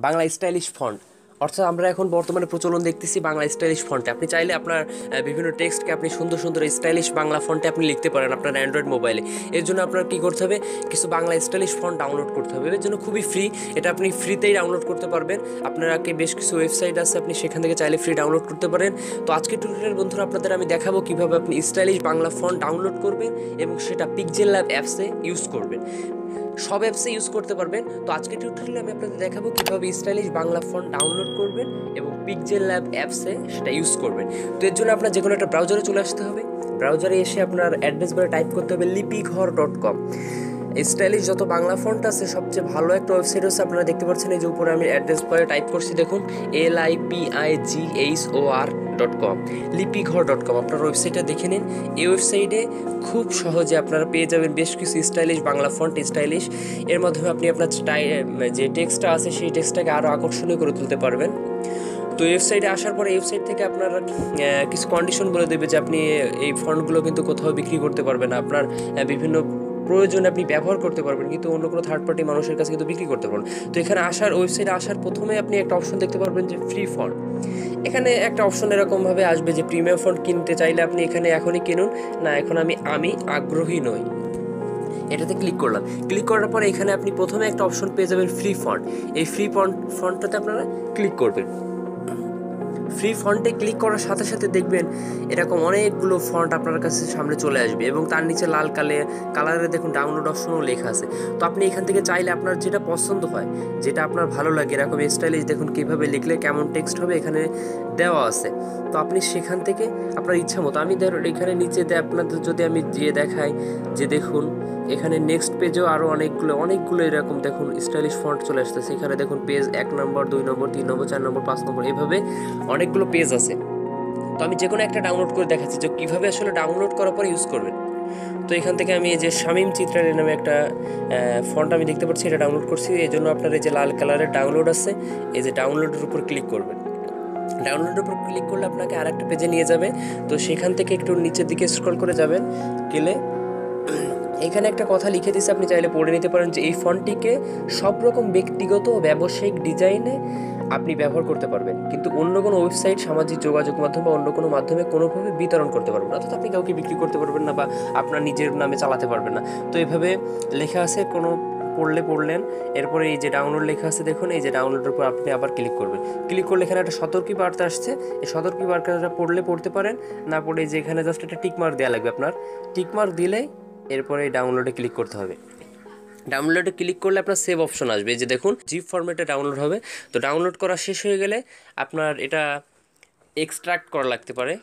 Bangla stylish font, অর্থাৎ আমরা এখন বর্তমানে প্রচলন দেখতেছি বাংলা স্টাইলিশ ফন্টে। আপনি চাইলে আপনার বিভিন্ন টেক্সটকে আপনি সুন্দর সুন্দর স্টাইলিশ বাংলা ফন্টে আপনি লিখতে পারেন আপনার অ্যান্ড্রয়েড মোবাইলে। এর জন্য আপনার কী করতে হবে, কিছু বাংলা স্টাইলিশ ফন্ট ডাউনলোড করতে হবে। এর জন্য খুবই ফ্রি, এটা আপনি ফ্রিতেই ডাউনলোড করতে পারবেন। আপনাকে বেশ কিছু ওয়েবসাইট আছে, আপনি সেখান থেকে চাইলে ফ্রি ডাউনলোড করতে পারেন। তো আজকে টিউটোরিয়াল বন্ধুরা আপনাদের আমি দেখাবো কীভাবে আপনি স্টাইলিশ বাংলা ফন্ট ডাউনলোড করবেন এবং সেটা PixelLab অ্যাপসে ইউজ করবেন। সব অ্যাপসে ইউজ করতে পারবেন। তো আজকে টিউটোরিয়ালে আমি আপনাদের দেখাবো কীভাবে স্টাইলিশ বাংলা ফন্ট ডাউনলোড করবেন এবং PixelLab অ্যাপসে সেটা ইউজ করবেন। তো এর জন্য আপনার যে কোনো একটা ব্রাউজারে চলে আসতে হবে। ব্রাউজারে এসে আপনার অ্যাড্রেস বারে টাইপ করতে হবে lipighor.com। স্টাইলিশ যত বাংলা ফন্ট আছে সবচেয়ে ভালো একটা ওয়েবসাইট হচ্ছে, আপনারা দেখতে পাচ্ছেন এই যে উপরে আমি অ্যাড্রেস বারে টাইপ করছি, দেখুন lipighor.com, lipighor.com। আপনার ওয়েবসাইটটা দেখে নিন। এই ওয়েবসাইটে খুব সহজে আপনারা পেয়ে যাবেন বেশ কিছু স্টাইলিশ বাংলা ফন্ট, স্টাইলিশ। এর মাধ্যমে আপনি আপনার যে টেক্সটটা আছে সেই টেক্সটটাকে আরও আকর্ষণীয় করে তুলতে পারবেন। তো ওয়েবসাইটে আসার পরে ওয়েবসাইট থেকে আপনার কিছু কন্ডিশন বলে দেবে যে আপনি এই ফন্টগুলো কিন্তু কোথাও বিক্রি করতে পারবেন না, আপনার বিভিন্ন প্রয়োজনে আপনি ব্যবহার করতে পারবেন, কিন্তু অন্য কোনো থার্ড পার্টি মানুষের কাছে কিন্তু বিক্রি করতে পারবেন। তো এখানে ওয়েবসাইটে আসার প্রথমে আপনি একটা অপশন দেখতে পারবেন যে ফ্রি ফন্ট। এখানে একটা অপশন এরকমভাবে আসবে যে প্রিমিয়াম ফন্ট কিনতে চাইলে আপনি এখানে এখনই কিনুন, না এখন আমি আগ্রহী নই, এটাতে ক্লিক করলাম। ক্লিক করার পরে এখানে আপনি প্রথমে একটা অপশন পেয়ে যাবেন ফ্রি ফন্ট। এই ফ্রি ফন্টটাতে আপনারা ক্লিক করবেন। ফ্রি ফন্টে ক্লিক করার সাথে সাথে দেখবেন এরকম অনেকগুলো ফন্ট আপনার কাছে সামনে চলে আসবে এবং তার নিচে লাল কালারে দেখুন ডাউনলোড অপশনও লেখা আছে। তো আপনি এখান থেকে চাইলে আপনার যেটা পছন্দ হয়, যেটা আপনার ভালো লাগে, এরকম স্টাইলিশ দেখুন কীভাবে লিখলে কেমন টেক্সট হবে এখানে দেওয়া আছে। তো আপনি সেখান থেকে আপনার ইচ্ছা মতো, আমি এখানে নিচে আপনাদের যদি আমি দিয়ে দেখাই যে দেখুন এখানে নেক্সট পেজেও আরও অনেকগুলো এরকম দেখুন স্টাইলিশ ফন্ট চলে আসতেছে। এখানে দেখুন পেজ 1 নম্বর, 2 নম্বর, 3 নম্বর, 4 নম্বর, 5 নম্বর, এভাবে অনেকগুলো পেজ আছে। তো আমি যে কোনো একটা ডাউনলোড করে দেখাচ্ছি যে কীভাবে আসলে ডাউনলোড করার পর ইউজ করবেন। তো এখান থেকে আমি এই যে শামীম চিত্রালী নামে একটা ফন্ট আমি দেখতে পাচ্ছি, এটা ডাউনলোড করছি। এই জন্য আপনার এই যে লাল কালারের ডাউনলোড আছে, এই যে ডাউনলোডের উপর ক্লিক করবেন। ডাউনলোডের উপর ক্লিক করলে আপনাকে আরেকটা পেজে নিয়ে যাবে। তো সেখান থেকে একটু নিচের দিকে স্ক্রল করে যাবেন, গেলে এখানে একটা কথা লিখে দিচ্ছে, আপনি চাইলে পড়ে নিতে পারেন যে এই ফন্টটিকে সব রকম ব্যক্তিগত ও ব্যবসায়িক ডিজাইনে আপনি ব্যবহার করতে পারবেন, কিন্তু অন্য কোনো ওয়েবসাইট, সামাজিক যোগাযোগ মাধ্যম বা অন্য কোনো মাধ্যমে কোনোভাবে বিতরণ করতে পারবেন না, অর্থাৎ আপনি কাউকে বিক্রি করতে পারবেন না বা আপনার নিজের নামে চালাতে পারবেন না। তো এভাবে লেখা আছে, কোনো পড়লেন। এরপরে এই যে ডাউনলোড লেখা আছে দেখুন, এই যে ডাউনলোডের উপর আপনি আবার ক্লিক করবেন। ক্লিক করলে এখানে একটা সতর্কী বার্তা আসছে, এই সতর্কী বার্তাটা পড়তে পারেন, না পড়ে যে এখানে জাস্ট একটা টিকমার্ক দেওয়া লাগবে। আপনার টিকমার্ক দিলেই এরপরে এই ডাউনলোডে ক্লিক করতে হবে। ডাউনলোডে ক্লিক করলে আপনার সেভ অপশন আসবে, যে দেখুন জিপ ফরম্যাটে ডাউনলোড হবে। তো ডাউনলোড করা শেষ হয়ে গেলে আপনার এটা এক্সট্রাক্ট করা লাগতে পারে।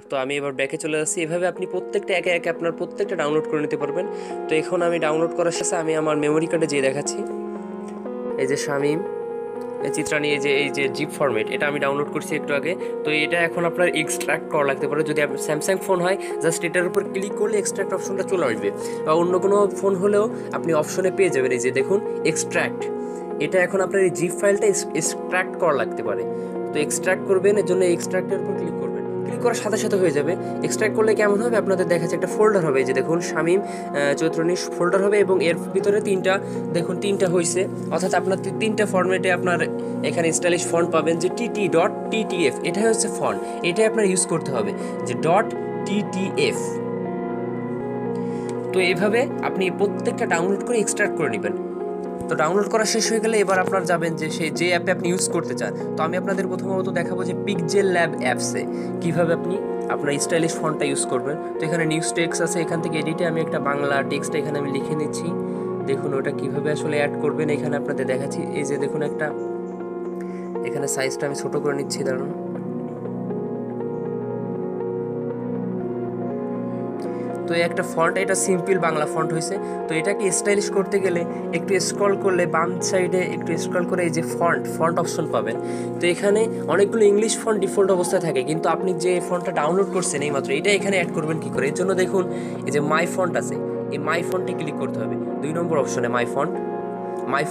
তো আমি এবার ব্যাকে চলে যাচ্ছি। এভাবে আপনি প্রত্যেকটা একে একে আপনার প্রত্যেকটা ডাউনলোড করে নিতে পারবেন। তো এখন আমি ডাউনলোড করার শেষে আমি আমার মেমোরি কার্ডে যেয়ে দেখাচ্ছি, এই যে শামীম চিত্রানী, এই যে জিপ ফরম্যাট, এটা আমি ডাউনলোড করছি একটু আগে। তো এটা এখন আপনার এক্সট্রাক্ট করা লাগতে পারে। যদি আপনার স্যামসাং ফোন হয়, জাস্ট এটার উপর ক্লিক করলে এক্সট্রাক্ট অপশনটা চলে আসবে, বা অন্য কোনো ফোন হলেও আপনি অপশনে পেয়ে যাবেন এই যে দেখুন এক্সট্রাক্ট। এটা এখন আপনার এই জিপ ফাইলটা এক্সট্রাক্ট করা লাগতে পারে। তো এক্সট্রাক্ট করবেন, এর জন্য এক্সট্রাক্টের উপর ক্লিক করবেন। ক্লিক করার সাথে সাথে হয়ে যাবে। এক্সট্রাক্ট করলে কেমন হবে আপনাদের দেখাচ্ছে, একটা ফোল্ডার হবে, এই যে দেখুন শামীম চৈত্রনী ফোল্ডার হবে এবং এর ভিতরে তিনটা হয়েছে, অর্থাৎ আপনার 3টা ফরম্যাটে আপনার এখানে স্টাইলিশ ফন্ট পাবেন, যে tt.ttf, এটাই হচ্ছে ফন্ট, এটাই আপনার ইউজ করতে হবে, যে .ttf। তো এইভাবে আপনি প্রত্যেকটা ডাউনলোড করে এক্সট্রাক্ট করে নেবেন। তো ডাউনলোড করা শেষ হয়ে গেলে এবার আপনার যাবেন যে অ্যাপে আপনি ইউজ করতে চান। তো আমি আপনাদের প্রথমত দেখাবো যে PixelLab অ্যাপসে কীভাবে আপনি আপনার স্টাইলিশ ফন্টটা ইউজ করবেন। তো এখানে নিউজ টেক্সট আছে, এখান থেকে এডিটে আমি একটা বাংলা টেক্সট এখানে আমি লিখে নিচ্ছি। দেখুন ওটা কীভাবে আসলে অ্যাড করবেন এখানে আপনাদের দেখাচ্ছি। এই যে দেখুন এখানে সাইজটা আমি ছোটো করে নিচ্ছি, দাঁড়ান। তো একটা ফন্ট, এটা সিম্পল বাংলা ফন্ট হয়েছে। তো এটাকে স্টাইলিশ করতে গেলে একটু স্ক্রল করলে বাম সাইডে একটু স্ক্রল করে এই যে ফন্ট অপশন পাবেন। তো এখানে অনেকগুলো ইংলিশ ফন্ট ডিফল্ট অবস্থায় থাকে, কিন্তু আপনি যে ফন্টটা ডাউনলোড করছেন এইমাত্র, এটা এখানে অ্যাড করবেন কী করে? এর জন্য দেখুন এই যে মাই ফন্ট আছে, এই মাই ফন্টে ক্লিক করতে হবে 2 নম্বর অপশনে মাই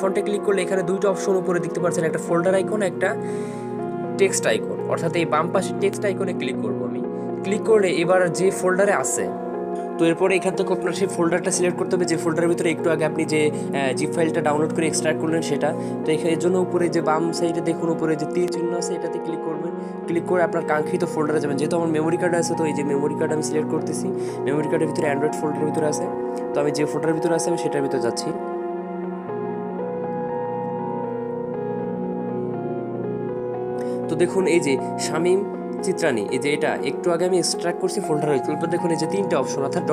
ফন্টে ক্লিক করলে এখানে 2টা অপশন উপরে দেখতে পাচ্ছেন, একটা ফোল্ডার আইকন, একটা টেক্সট আইকন, অর্থাৎ এই বাম পাশে টেক্সট আইকনে ক্লিক করব আমি। ক্লিক করলে এবার যে ফোল্ডারে আছে তো এরপরে এখান থেকে আপনার সেই ফোল্ডারটা সিলেক্ট করতে হবে, যে ফোল্ডারের ভিতরে একটু আগে আপনি যে জিপ ফাইলটা ডাউনলোড করে এক্সট্রাক্ট করলেন সেটা। তো এর জন্য উপরে যে বাম সাইডে দেখুন উপরে যে তীর চিহ্ন আছে এটাতে ক্লিক করবেন, ক্লিক করে আপনার কাঙ্ক্ষিত ফোল্ডারে যাবেন। যেহেতু আমার মেমোরি কার্ড আছে, তো এই যে মেমোরি কার্ড আমি সিলেক্ট করতেছি, মেমোরি কার্ডের ভিতরে অ্যান্ড্রয়েড ফোল্ডারের ভিতরে আছে, তো আমি যে ফোল্ডারের ভিতরে আছে আমি সেটার ভিতরে যাচ্ছি। তো দেখুন এই যে শামীম চিত্রানী, এই যে এটা একটু আগে আমি এক্সট্রাক্ট করছি ফোল্ডার হয়েছে। এরপর দেখুন এই যে 3টে অপশন, অর্থাৎ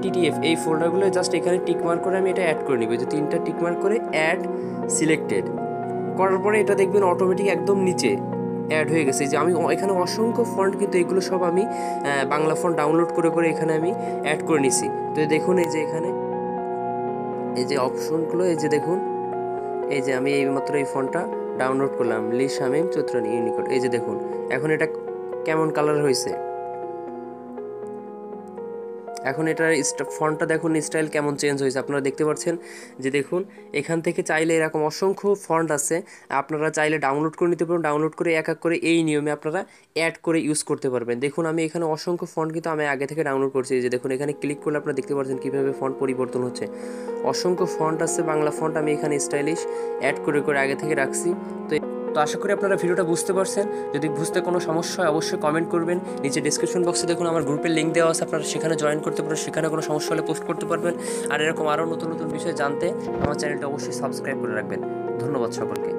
.ttf এই ফোল্ডারগুলো জাস্ট এখানে টিক মার্ক করে আমি এটা অ্যাড করে নিব। যে 3টা টিক মার্ক করে অ্যাড সিলেক্টেড করার পরে এটা দেখবেন অটোমেটিক একদম নিচে অ্যাড হয়ে গেছে। যে আমি এখানে অসংখ্য ফন্ট, কিন্তু এগুলো সব আমি বাংলা ফন্ট ডাউনলোড করে করে এখানে আমি অ্যাড করে নিছি। তো দেখুন এই যে এখানে এই যে অপশনগুলো, এই যে দেখুন এই যে আমি এইমাত্র এই ফন্টটা ডাউনলোড করলাম, লি শামীম চিত্রানী ইউনিকোড। এই যে দেখুন এখন এটা কেমন কালার হয়েছে, এখন এটার ফন্টটা দেখুন স্টাইল কেমন চেঞ্জ হয়েছে আপনারা দেখতে পাচ্ছেন। যে দেখুন এখান থেকে চাইলে এরকম অসংখ্য ফন্ট আছে, আপনারা চাইলে ডাউনলোড করে নিতে পারেন, ডাউনলোড করে এক এক করে এই নিয়মে আপনারা অ্যাড করে ইউজ করতে পারবেন। দেখুন আমি এখানে অসংখ্য ফন্ট কিন্তু আমি আগে থেকে ডাউনলোড করছি। যে দেখুন এখানে ক্লিক করলে আপনারা দেখতে পাচ্ছেন কীভাবে ফন্ট পরিবর্তন হচ্ছে, অসংখ্য ফন্ট আছে বাংলা ফন্ট আমি এখানে স্টাইলিশ অ্যাড করে করে আগে থেকে রাখছি। তো আশা করি আপনারা ভিডিওটা বুঝতে পারছেন। যদি বুঝতে কোনো সমস্যা হয় অবশ্যই কমেন্ট করবেন। নিচে ডিসক্রিপশন বক্সে দেখুন আমার গ্রুপের লিঙ্ক দেওয়া আছে, আপনারা সেখানে জয়েন করতে পারেন, সেখানে কোনো সমস্যা হলে পোস্ট করতে পারবেন। আর এরকম আরও নতুন নতুন বিষয় জানতে আমার চ্যানেলটা অবশ্যই সাবস্ক্রাইব করে রাখবেন। ধন্যবাদ সকলকে।